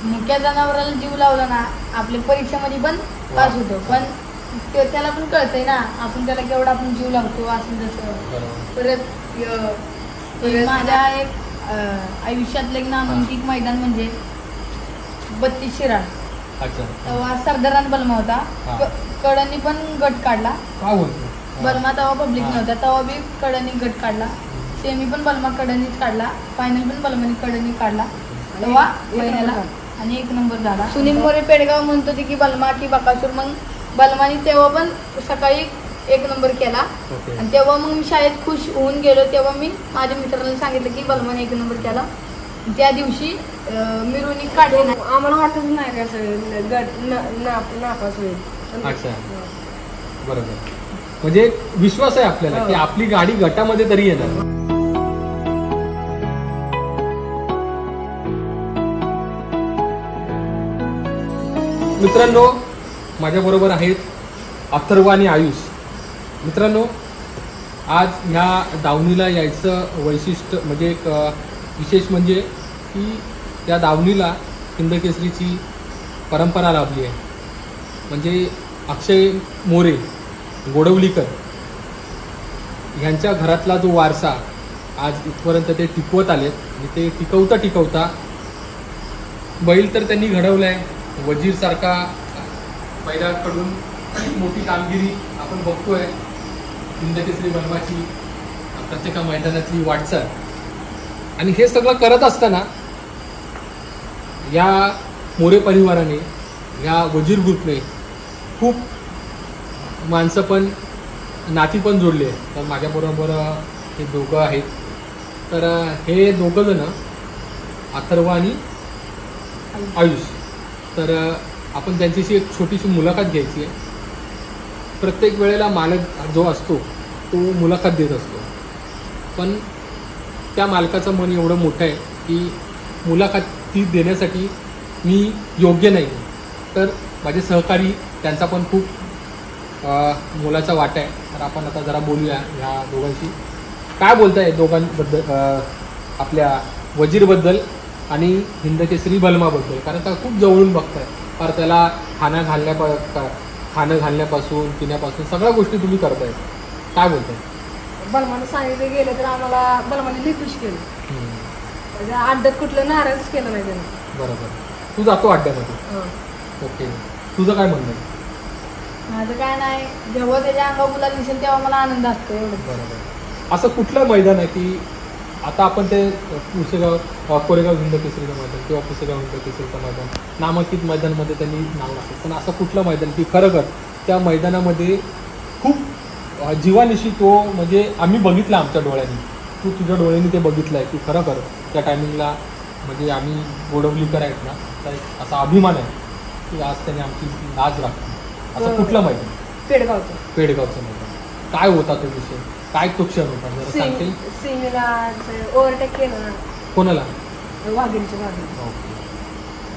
मुक्या जनावराला जीव लावला ना आपल्या परीक्षेमध्ये पण पास होतो. पण त्याला पण कळतंय ना आपण त्याला केवढा आपण जीव लावतो असं तसं. परत माझ्या एक आयुष्यातलं एक नामांकित मैदान म्हणजे 32 शिराळ. तेव्हा सरदारान बलमा होता. कडनी पण गट काढला. बलमा तेव्हा पब्लिक नव्हता तेव्हा बी कडनी गट काढला. सेमी पण बलमा कडनीच काढला. फायनल पण बलमानी कडनी काढला तेव्हा महिन्याला आणि 1 नंबर झाला. सुनील मोरे पेडगाव म्हणत होते की बलमा की बकासूर. मग बलमानी तेव्हा पण सकाळी 1 नंबर केला. आणि तेव्हा मग मी शाळेत खुश होऊन गेलो. तेव्हा मी माझ्या मित्राला सांगितलं की बलमाने 1 नंबर केला. त्या दिवशी मिरवणूक काढली नाही. आम्हाला वाटत नाही का सगळं नापास होईल. अच्छा बरोबर. म्हणजे विश्वास आहे आपल्याला की आपली गाडी गटामध्ये तरी येणार. मित्रांनो माझ्या बरोबर आहेत अथर्व आणि आयुष. मित्रांनो आज ह्या दावणीला यायचं वैशिष्ट्य म्हणजे एक विशेष म्हणजे की त्या दावणीला हिंदकेसरीची परंपरा लाभली आहे. म्हणजे अक्षय मोरे गोडवलीकर ह्यांच्या घरातला जो वारसा आज इथपर्यंत ते टिकवत आलेत. आणि ते टिकवता बैल तर त्यांनी घडवलं आहे. वजीरसारखा बैलाकडून मोठी कामगिरी आपण बघतोय. हिंदकेसरी बलमाची प्रत्येक मैदानातली वाटचाल. आणि हे सगळं करत असताना या मोरे परिवाराने या वजीर ग्रुपने खूप माणसं पण नाती पण जोडली आहे. तर माझ्याबरोबर हे दोघं आहेत. तर हे दोघं जण अथर्व आणि आयुष. तर आपण त्यांच्याशी एक छोटीशी मुलाखत घ्यायची आहे. प्रत्येक वेळेला मालक जो असतो तो मुलाखत देत असतो. पण त्या मालकाचं मन एवढं मोठं आहे की मुलाखती देण्यासाठी मी योग्य नाही. तर माझे सहकारी त्यांचा पण खूप मुलाचा वाटा आहे. तर आपण आता जरा बोलूया ह्या दोघांशी. काय बोलताय दोघांबद्दल आपल्या वजीरबद्दल आणि हिंदकेसरी बलमाबद्दल. कारण का खूप जवळून बघताय. पर त्याला खाणं घालण्यापासून पिण्यापासून सगळ्या गोष्टी तुम्ही करताय. काय बोलताय? बलमानं सांगितलं गेलं तर आम्हाला बलमाने लई खुश केलं. म्हणजे अड्ड्यात कुठलं नाराजच केलं नाही त्यानं. बरोबर. तू जातो अड्ड्यामध्ये. ओके. तुझं काय म्हणणं आहे? माझं काय नाही. जेव्हा त्याच्या अंगावर गुलाल दिसेल तेव्हा मला आनंद असतो एवढं. बरोबर. असं कुठलं मैदान आहे की आता आपण ते पुसेगाव कोरेगाव हिंदकेसरीचं मैदान किंवा पुसेगाव हिंदकेसरीचं मैदान नामांकित मैदानामध्ये त्यांनी नाव लागतं. पण असं कुठलं मैदान की खरोखर त्या मैदानामध्ये खूप जीवानिशी तो म्हणजे आम्ही बघितलं आमच्या डोळ्यांनी. तू तुझ्या डोळ्यांनी ते बघितलं आहे की खरोखर त्या टायमिंगला म्हणजे आम्ही गोडवलीकर आहेत ना तर असा अभिमान आहे की आज त्यांनी आमची लाज राखली. असं कुठलं मैदान? पेडगावचं मैदान. काय होता तो विषय? काय तो क्षण होता जरा सांगतील? सीमेला ओव्हरटेक केलं ना. कोणाला? वाघिणीच्या. ओके.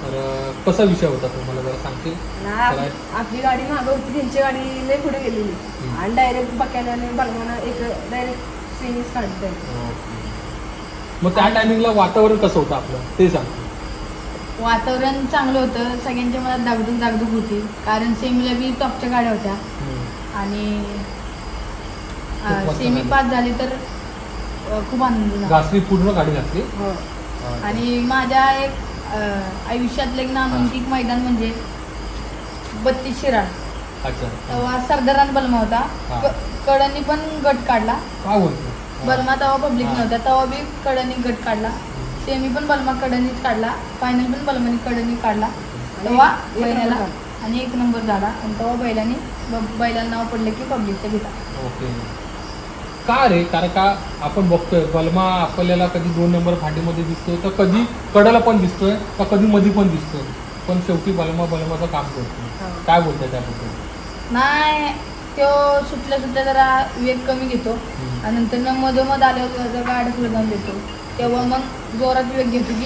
तर कसा विषय होता तो मला जरा सांगतील? आपली गाडी मागं होती त्यांची गाडी लई पुढे गेलेली आणि डायरेक्ट बक्याने बलमानं एक डायरेक्ट सीमेच काढतंय. मग त्या टायमिंगला वातावरण कसं होतं आपलं ते सांग. वातावरण चांगलं होतं. सगळ्यांच्या मला दागदुग होती. कारण सेमीला बी टॉपच्या गाड्या होत्या. आणि सेमी पास झाली तर खूप आनंद झाला. घासली पूर्ण गाडी घासली. आणि माझ्या एक आयुष्यातलं एक नामांकित मैदान म्हणजे 32 शिराळ. तेव्हा सरदारान बलमा होता. कडनी पण गट काढला. बलमा तेव्हा पब्लिक नव्हता तेव्हा बी कडनी गट काढला. सेमी पण बलमा कडनीच काढला. फायनल पण बलमानी कडनी काढला तेव्हा महिन्याला आणि 1 नंबर झाला. आणि तेव्हा बैलाला नाव पडलं की पब्लिकच्या गीता. ओके. का रे? कारण का आपण बघतोय बलमा आपल्याला कधी 2 नंबर फाटीमध्ये दिसतोय तर कधी कडाला पण दिसतोय तर कधी मध्ये पण दिसतोय. पण शेवटी बलमाचं काम करतो. काय बोलतोय त्याबद्दल? नाही तो सुटल्या जरा वेग कमी घेतो आणि नंतर मधोमध आल्यावर जर गाडी पुढे जाऊन देतो तेव्हा मग जोरात वेग घेतो की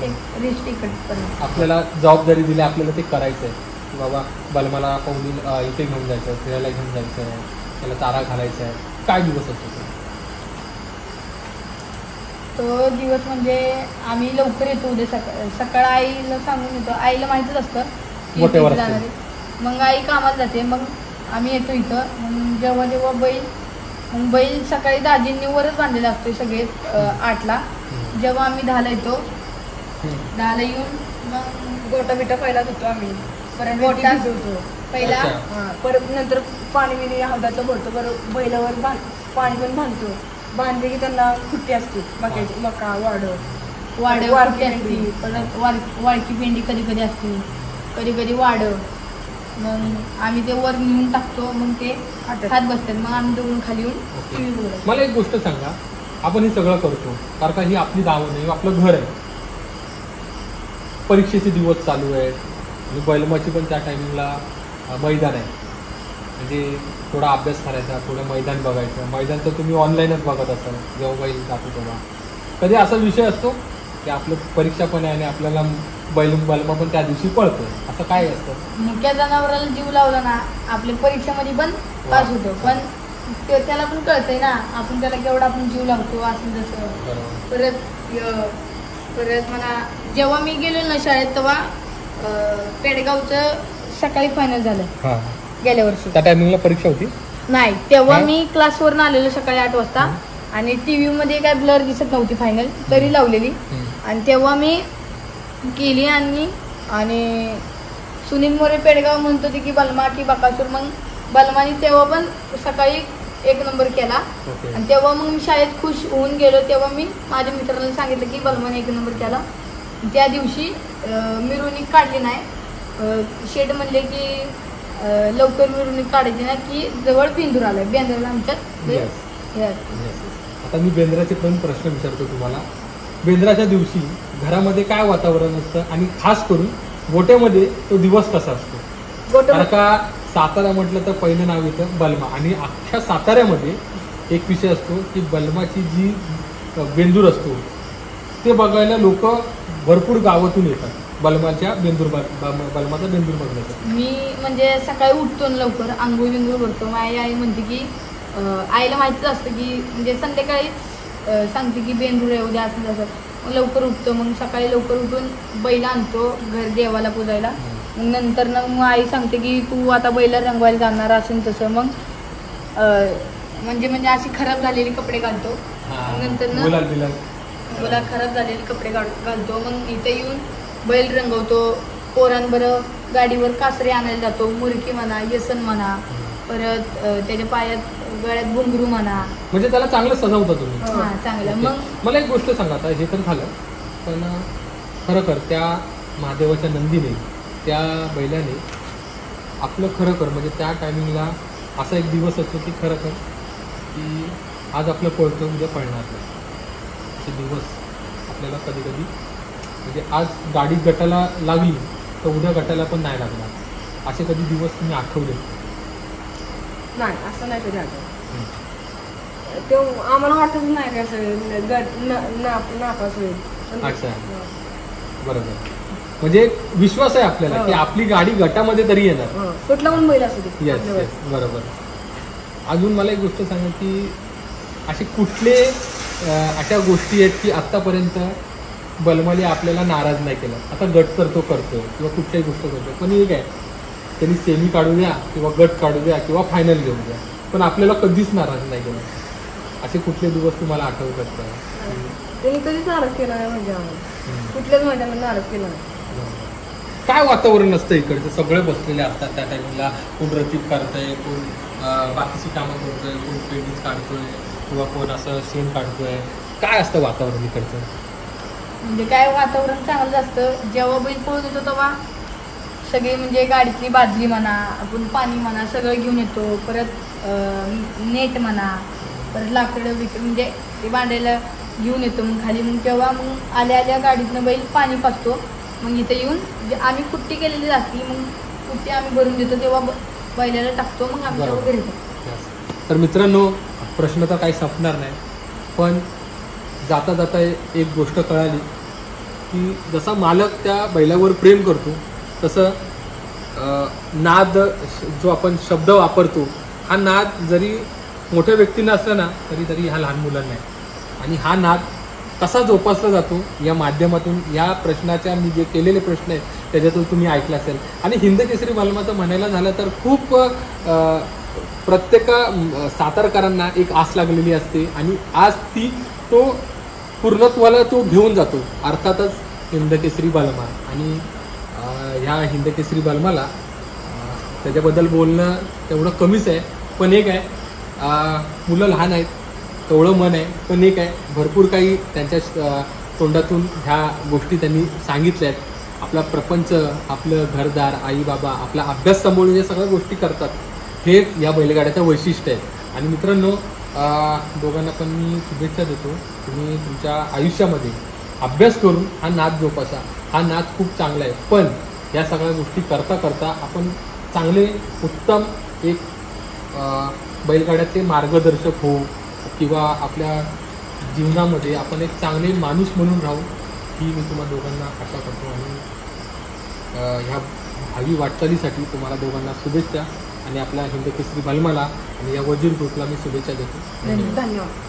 एक रेस्ट इकडपर्यंत. आपल्याला जबाबदारी दिली आपल्याला ते करायचं आहे की बाबा बलमाला पाहुणी इथे घेऊन जायचं आहे, फिरायला घेऊन जायचं आहे, त्याला चारा घालायचा आहे. काय दिवस असतो तो दिवस म्हणजे आम्ही लवकर येतो उद्या सकाळ आईला सांगून येतो. आईला माहितीच असतं की गोट्यावर इथे जाणार आहे. मग आई कामाला जाते, मग आम्ही येतो इथं. मग जेव्हा मग बैल सकाळी दाजींनी वरच बांधलेला असतो सगळे 8ला. जेव्हा आम्ही 10ला येतो, 10ला येऊन मग गोटा बिटा पहिला धुतो आम्ही, परत गोटा धुतो पहिला. अच्छा. परत नंतर पाणी बिणी हौदातलं भरतो, परत बैलावर पाणी पण बांधतो. बांधले की त्यांना खुट्टी असते मक्याची, मका वाडं वाळकी कुठे असते, पेंडी. परत वाळकी पेंडी कधी कधी असते, कधी कधी वाडं. मग आम्ही ते वर नेऊन टाकतो, मग ते हात बसतात. मग आम्ही दगडून खाली येऊन टीव्ही बघतो. मला एक गोष्ट सांगा, आपण हे सगळं करतो कारण का ही आपली दावण आहे, आपलं घर आहे. परीक्षेचे दिवस चालू आहेत आणि बैलमाची पण त्या टायमिंगला मैदान आहे. म्हणजे थोडा अभ्यास करायचा, थोडं मैदान बघायचं. मैदान तर तुम्ही ऑनलाईनच बघत असाल जेव्हा बैल जातो तेव्हा. कधी असा विषय असतो की आपलं परीक्षा पण आहे आणि आपल्याला बलमा पण त्या दिवशी पळतोय, असं काय असतं? मुक्या जनावराला जीव लावला ना आपल्या परीक्षेमध्ये पण पास होतो. पण त्याला पण कळतंय ना आपण त्याला केवढा आपण जीव लावतो असं तसं. परत मला जेव्हा मी गेलो ना शाळेत तेव्हा पेडगावचं सकाळी फायनल झालं गेल्या वर्षी. त्या टायमिंगला परीक्षा होती नाही, तेव्हा मी क्लासवरून आलेलो सकाळी 8 वाजता आणि टीव्ही मध्ये काय ब्लर दिसत नव्हती फायनल, तरी लावलेली. आणि तेव्हा मी केली आणि सुनील मोरे पेडगाव म्हणत होते की बलमा की बकासूर. मग बलमाने तेव्हा पण सकाळी 1 नंबर केला. आणि तेव्हा मग मी शाळेत खुश होऊन गेलो. तेव्हा मी माझ्या मित्राला सांगितलं की बलमाने 1 नंबर केला. त्या दिवशी मिरवणूक काढली नाही. शेठ म्हणले की लवकर मिरवणूक काढायची ना की जवळ बेंदूर आलाय. बेंदूरला आमच्यात आता मी बेंद्राचे पण प्रश्न विचारतो तुम्हाला. बेंद्राच्या दिवशी घरामध्ये काय वातावरण असतं आणि खास करून गोट्यामध्ये तो दिवस कसा असतो? कारण का सातारा म्हटलं तर पहिलं नाव येतं बलमा आणि अख्ख्या साताऱ्यामध्ये एक विषय असतो की बलमाची जी बेंदूर असतो ते बघायला लोक भरपूर गावातून येतात बलमाचा बेंदूर बघण्यासाठी. मी म्हणजे सकाळी उठतो लवकर, आंघोळ बिंघोळ करतो. माझी आई म्हणते की आईला माहितीच असतं की म्हणजे संध्याकाळीच सांगते की बेंदूर येऊ द्या असं तसं. मग लवकर उठतो, मग सकाळी लवकर उठून बैल आणतो घर देवाला पूजायला. मग नंतर ना मग आई सांगते की तू आता बैला रंगवायला जाणार असेल तसं. मग म्हणजे अशी खराब झालेली कपडे घालतो. नंतर ना मला खराब झालेले कपडे घालतो. मग इथे येऊन बैल रंगवतो. पोरांबरोबर गाडीवर कासरे आणायला जातो. मुरकी म्हणा, येसन म्हणा, परत त्याच्या पायात गळ्यात घुंगरू म्हणा. म्हणजे त्याला चांगलं सजवता तुम्ही. हा चांगलं. मग मला एक गोष्ट सांगा, आता हे तर झालं पण खरोखर त्या महादेवाच्या नंदीने त्या बैलाने आपलं खरोखर म्हणजे त्या टायमिंगला असा एक दिवस असतो की खरोखर की आज आपलं पळतं उद्या पळणार नाही. असे दिवस आपल्याला कधी कधी म्हणजे आज गाडी गटाला लागली तर उद्या गटाला पण नाही लागणार. असे कधी दिवस तुम्ही आठवले? नाही, असं नाही कधी आठवत. ते आम्हाला वाटतच नाही काय असं नापास होईल. अच्छा, बरोबर. म्हणजे एक विश्वास आहे आपल्याला की आपली गाडी गटामध्ये तरी येणार, कुठला पण बैल असू दे. येस, बरोबर. अजून मला एक गोष्ट सांगा की असे कुठले अशा गोष्टी आहेत की आत्तापर्यंत बलमाली आपल्याला नाराज नाही केला? आता गट तर तो करतोय किंवा कुठल्याही गोष्ट करतोय, पण एक आहे त्यांनी सेमी काढू द्या किंवा गट काढू द्या किंवा फायनल घेऊन द्या, पण आपल्याला कधीच नाराज नाही केला. असे कुठले दिवस तुम्हाला आठवतात का? त्यांनी कधीच नाराज केला नाही. म्हणजे आम्हाला कुठल्याच मैदानात नाराज केला नाही. काय वातावरण असतं इकडचं? सगळे बसलेले असतात त्या टायमिंगला. कोण रतीब काढतंय, कोण बाकीची कामं करतोय, कोण पेंडीज काढतोय किंवा कोण असं शेण काढतोय. काय असतं वातावरण इकडचं? म्हणजे काय वातावरण चांगलं असतं. जेव्हा बैल पळून येतो तेव्हा सगळे म्हणजे गाडीतली बादली म्हणा, आपण पाणी म्हणा सगळं घेऊन येतो. परत नेट म्हणा, परत लाकडं म्हणजे ते बांधायला घेऊन येतो. मग खाली मग तेव्हा मग आल्या गाडीतनं बैल पाणी पाजतो. मग इथं येऊन म्हणजे आम्ही कुट्टी केलेली असती, मग कुट्टी आम्ही भरून देतो तेव्हा बैलाला टाकतो. मग आम्ही तेव्हा घरी येतो. तर मित्रांनो, प्रश्न तर काही संपणार नाही, पण जाता जाता एक गोष्ट कळाली की जसा मालक त्या बैलावर प्रेम करतो तसं नाद जो आपण शब्द वापरतो हा नाद जरी मोठ्या व्यक्तींना असला ना तरी ह्या लहान मुलांना आहे. आणि हा नाद कसा जोपासला जातो या माध्यमातून, या प्रश्नाच्या मी जे केलेले प्रश्न आहेत त्याच्यातून तुम्ही ऐकलं असेल. आणि हिंद केसरी बलमाचं म्हणायला झालं तर खूप प्रत्येक सातारकरांना एक आस लागलेली असते आणि आज तो पूर्णत्वाला तो घेऊन जातो, अर्थातच हिंद केसरी बलमा. आणि ह्या हिंद केसरी बलमाला त्याच्याबद्दल बोलणं तेवढं कमीच आहे. पण एक आहे, मुलं लहान आहेत, तेवढं मन आहे. पण एक आहे, भरपूर काही त्यांच्या तोंडातून ह्या गोष्टी त्यांनी सांगितल्या आहेत. आपला प्रपंच, आपलं घरदार, आई बाबा, आपला अभ्यास सांभाळून या सगळ्या गोष्टी करतात. हे या बैलगाड्याचं वैशिष्ट्य आहे. आणि मित्रांनो, दोघांना पण मी शुभेच्छा देतो. तुम्ही तुमच्या आयुष्यामध्ये अभ्यास करून हा नाद जोपासा. हा नाद खूप चांगला आहे. पण या सगळ्या गोष्टी करता करता आपण चांगले उत्तम एक बैलगाड्याचे मार्गदर्शक होऊ किंवा आपल्या जीवनामध्ये आपण एक चांगले माणूस म्हणून राहू, ही मी तुम्हाला दोघांना आशा करतो. आणि ह्या भावी वाटचालीसाठी तुम्हाला दोघांना शुभेच्छा. आणि आपल्या हिंद केसरी बलमाला आणि या वजीर ग्रुपला मी शुभेच्छा देतो. धन्यवाद.